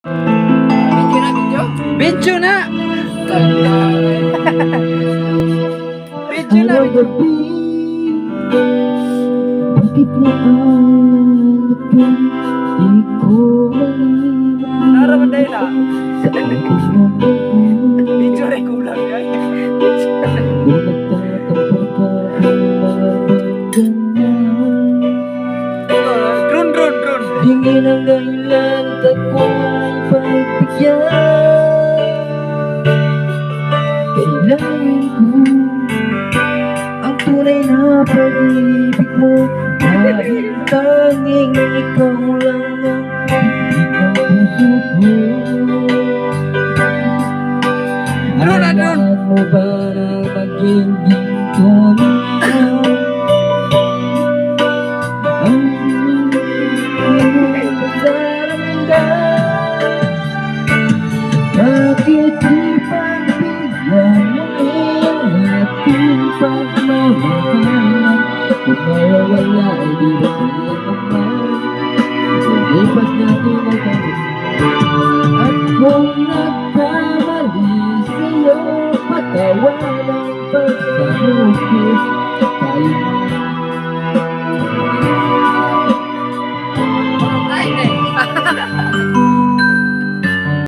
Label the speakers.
Speaker 1: Video na, video.
Speaker 2: Video na! Video na!
Speaker 3: Araw gabi, bakit na alam ko? Di ko malinaw.
Speaker 2: Naraman dahil na.
Speaker 3: Sa ating mga
Speaker 2: Video na kulang yan.
Speaker 3: kung nagtatampo pa ang mga bangganan.
Speaker 2: Drone.
Speaker 3: Hingin ang dahilan at kung pagbigyan. Kailangan ko ang tunay na pag-ibig mo. Dahil tanging ikaw lang ang ibig ng puso ko. Alam mo ba na maging ginto nito? Ang pagdaramdam. Bakit di pagbigyan mo rin ating pagmamahal? Kung mawawala ay di ba sa'yo naman? Lipas natin ang kami. At kung nagkamali sa'yo, patawanan pagkamukin.